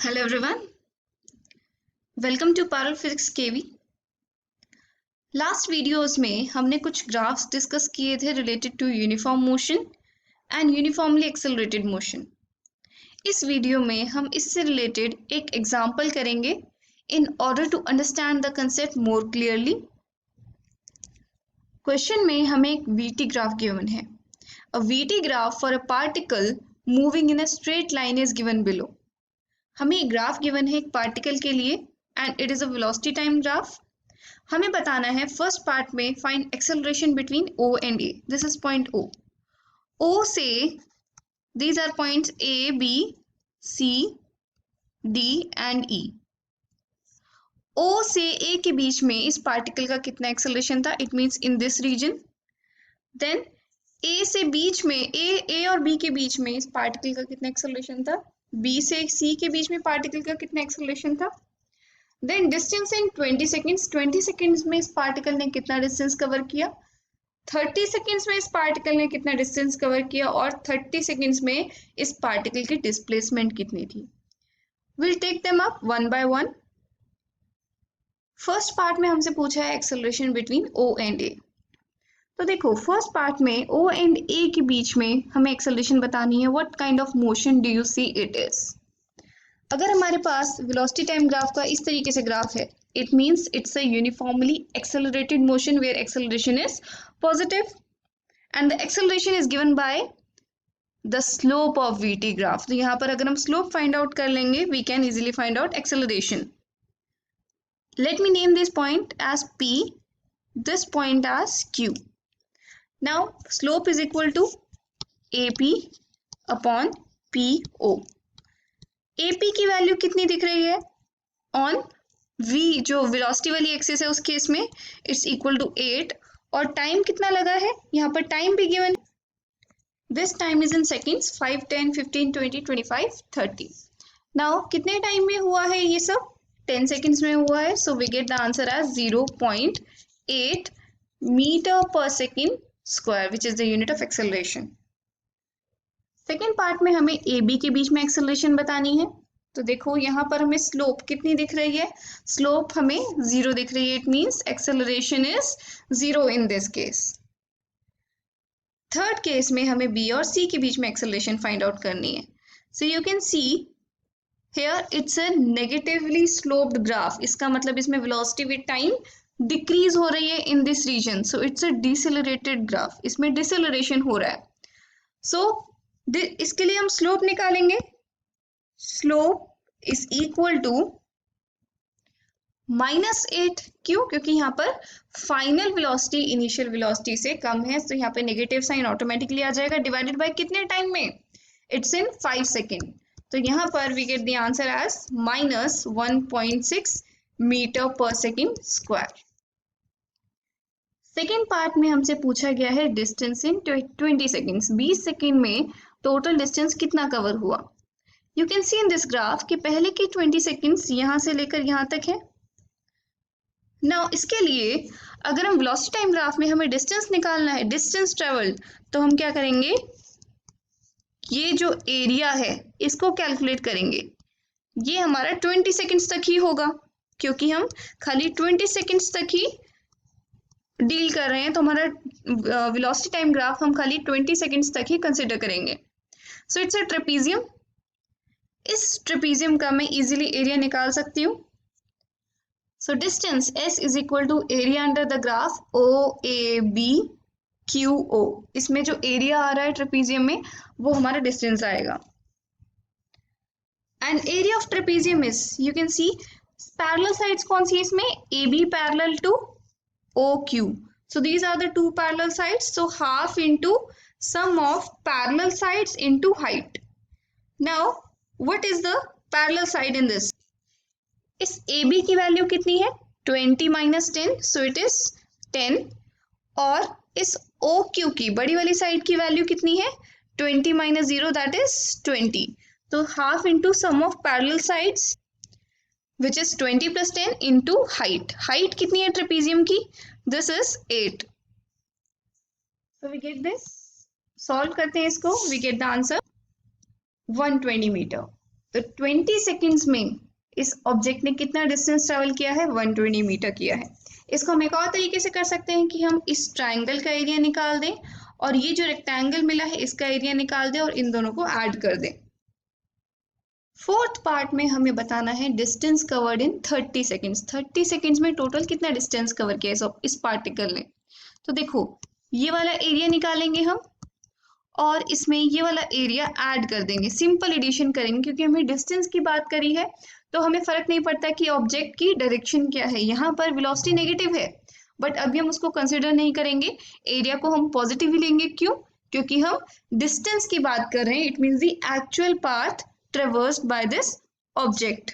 Hello everyone, welcome to Parallel Physics KV। Last videos में हमने कुछ ग्राफ्स डिस्कस किए थे related to uniform motion and uniformly accelerated motion. इस video में हम इससे रिलेटेड एक एग्जांपल करेंगे in order to understand the concept more clearly. Question में हमें एक VT ग्राफ गिवन है। A VT graph for a particle moving in a straight line is given below. हमें एक ग्राफ गिवन है एक पार्टिकल के लिए and it is a velocity time graph. हमें बताना है फर्स्ट पार्ट में find acceleration between O and A। This is point O। O से these are points A, B, C, D and E। O से A के बीच में इस पार्टिकल का कितना एक्सेलरेशन था? It means in this region. Then A से बीच में A और B के बीच में इस पार्टिकल का कितना एक्सेलरेशन था? B से C के बीच में पार्टिकल का कितना एक्सेलरेशन था? Then distance in 20 seconds. 20 seconds में इस पार्टिकल ने कितना डिस्टेंस कवर किया? 30 सेकेंड्स में इस पार्टिकल ने कितना डिस्टेंस कवर किया और 30 सेकेंड्स में इस पार्टिकल की डिस्प्लेसमेंट कितनी थी? Will take them up one by one. First part में हमसे पूछा है acceleration between O and A। तो देखो फर्स्ट पार्ट में O एंड A के बीच में हमें एक्सेलरेशन बतानी है। What kind of motion do you see it is? अगर हमारे पास वेलोसिटी टाइम ग्राफ का इस तरीके से ग्राफ है, it means it's a uniformly accelerated motion where acceleration is positive and the acceleration is given by the slope of VT graph। तो यहाँ पर अगर हम slope find out कर लेंगे, we can easily find out acceleration। Let me name this point as P, this point as Q। Now slope is equal to AP upon PO। AP की value कितनी दिख रही है? ऑन v जो velocity वाली axis है उस case में इट्स इक्वल टू 8 और टाइम कितना लगा है? यहाँ पर टाइम भी given. This time is in seconds 5, 10, 15, 20, 25, 30। Now कितने टाइम में हुआ है ये सब? 10 सेकेंड्स में हुआ है। So we get the answer as 0.8 metre per second square which is the unit of acceleration. Second part में हमें ए बी के बीच में एक्सेलरेशन बतानी है। तो देखो यहाँ पर हमें स्लोप कितनी दिख रही है? स्लोप हमें 0 दिख रही है। It means acceleration is 0 in this case. Third case में हमें बी और सी के बीच में एक्सेलरेशन फाइंड आउट करनी है। So you can see here it's a negatively sloped graph. इसका मतलब इसमें वेलोसिटी विद टाइम डिक्रीज हो रही है in this region. So it's a decelerated graph. इसमें डिसेलरेशन हो रहा है। सो इसके लिए हम स्लोप निकालेंगे। Slope is equal to -8। क्यों? क्योंकि यहाँ पर फाइनल वेलोसिटी इनिशियल वेलोसिटी से कम है। तो यहाँ पे नेगेटिव साइन ऑटोमेटिकली आ जाएगा। डिवाइडेड बाय कितने टाइम में? It's in 5 second. तो यहाँ पर we get the answer as -1.6 metre per second square. Second part में हमसे पूछा गया है डिस्टेंस इन 20 सेकेंड्स। 20 सेकेंड में टोटल डिस्टेंस कितना कवर हुआ? You can see in this graph कि पहले के 20 सेकेंड्स यहाँ से लेकर यहाँ तक है। नाउ इसके लिए अगर हम वेलोसिटी टाइम ग्राफ में हमें डिस्टेंस निकालना है, डिस्टेंस ट्रेवल, तो हम क्या करेंगे? ये जो एरिया है इसको कैलकुलेट करेंगे। ये हमारा 20 सेकेंड्स तक ही होगा क्योंकि हम खाली 20 सेकेंड्स तक ही डील कर रहे हैं। तो हमारा वेलोसिटी टाइम ग्राफ हम खाली 20 सेकेंड्स तक ही कंसिडर करेंगे। So it's a trapezium. इस ट्रेपीजियम का मैं इजीली एरिया निकाल सकती हूँ। So distance S is equal to area under the graph OABQO। इसमें जो एरिया आ रहा है ट्रेपीजियम में वो हमारा डिस्टेंस आएगा। And area of trapezium is, you can see parallel sides कौन सी है इसमें? AB parallel to OQ। So these are the two parallel sides. So half into sum of parallel sides into height. Now what is the parallel side in this? इस AB की value कितनी है? 20 minus 10, so it is 10। और इस OQ की बड़ी वाली side की वैल्यू कितनी है? 20 minus 0, that is 20। तो half into sum of parallel sides which is 20 plus 10 into height। height कितनी है ट्रेपीजियम की? This is 8। So we get this। solve करते हैं इसको, we get the answer 120 metre. 20 seconds में इस ऑब्जेक्ट ने कितना डिस्टेंस ट्रेवल किया है, 120 मीटर किया है। इसको हम एक और तरीके से कर सकते हैं कि हम इस ट्राइंगल का एरिया निकाल दें और ये जो रेक्टेंगल मिला है इसका एरिया निकाल दें और इन दोनों को ऐड कर दें। फोर्थ पार्ट में हमें बताना है distance covered in 30 seconds. 30 seconds में टोटल कितना डिस्टेंस कवर किया इस पार्टिकल ने। तो देखो ये वाला एरिया निकालेंगे हम और इसमें ये वाला एरिया ऐड कर देंगे। सिंपल एडिशन करेंगे क्योंकि हमें डिस्टेंस की बात करी है तो हमें फर्क नहीं पड़ता कि ऑब्जेक्ट की डायरेक्शन क्या है। यहाँ पर वेलोसिटी नेगेटिव है बट अभी हम उसको कंसिडर नहीं करेंगे, एरिया को हम पॉजिटिव ही लेंगे। क्यों? क्योंकि हम डिस्टेंस की बात कर रहे हैं। It means the actual path traversed by this object.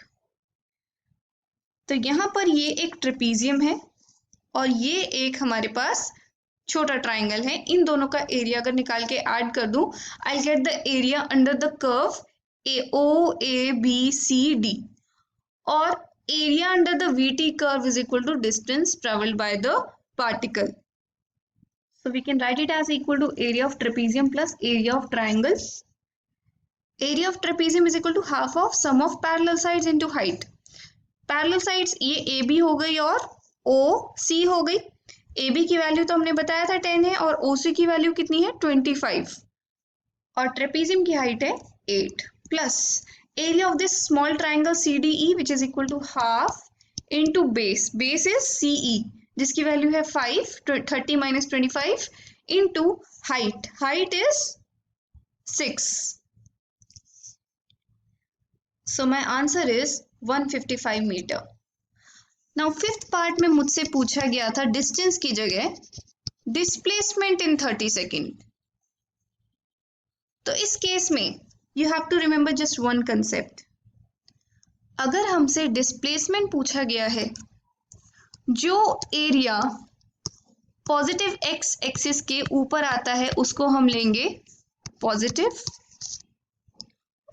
तो यहाँ पर ये एक ट्रेपीजियम है और ये एक हमारे पास छोटा ट्राइंगल है। इन दोनों का एरिया अगर निकाल के ऐड कर दूं, I get the area under the curve OABCD और area under the VT curve is equal to distance travelled by the particle. So we can write it as equal to area of trapezium plus area of triangle. Area of trapezium is equal to half of sum of parallel sides into height. Parallel sides ये AB हो गई और OC हो गई। AB की value तो हमने बताया था 10 है और OC की वैल्यू कितनी है 25 और ट्रेपीजियम की हाइट है 8 plus area of this small triangle CDE which is equal to half into base. Base is CE जिसकी वैल्यू है 5, 30 minus 25 into height. Height is 6। So my answer is 155 metre. Now fifth part में मुझसे पूछा गया था distance की जगह displacement in 30 second. तो इस केस में you have to remember just one concept. अगर हमसे डिस्प्लेसमेंट पूछा गया है, जो एरिया पॉजिटिव एक्स एक्सिस के ऊपर आता है उसको हम लेंगे पॉजिटिव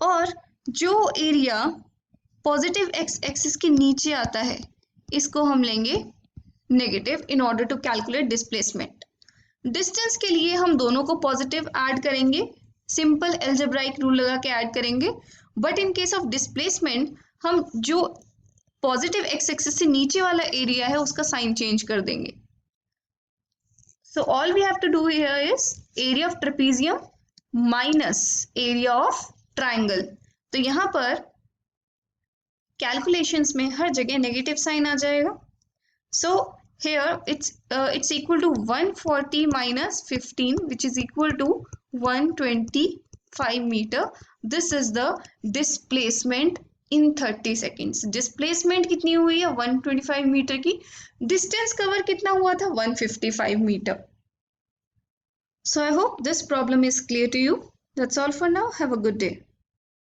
और जो एरिया पॉजिटिव एक्स एक्सिस के नीचे आता है इसको हम लेंगे negative in order to calculate displacement. Distance के लिए हम दोनों को पॉजिटिव ऐड करेंगे, सिंपल एल्जेब्राइक रूल लगा के ऐड करेंगे। But in case of displacement हम जो पॉजिटिव एक्स एक्सिस से नीचे वाला एरिया है उसका साइन चेंज कर देंगे। So all we have to do here is area of trapezium minus area of triangle. तो यहाँ पर कैलकुलेशंस में हर जगह नेगेटिव साइन आ जाएगा। So here it's equal to 140 minus 15 which is equal to 125 metre. This is the displacement in 30 seconds. Displacement कितनी हुई है 125 मीटर की। डिस्टेंस कवर कितना हुआ था 155 metre. So I hope this problem is clear to you. That's all for now. Have a good day.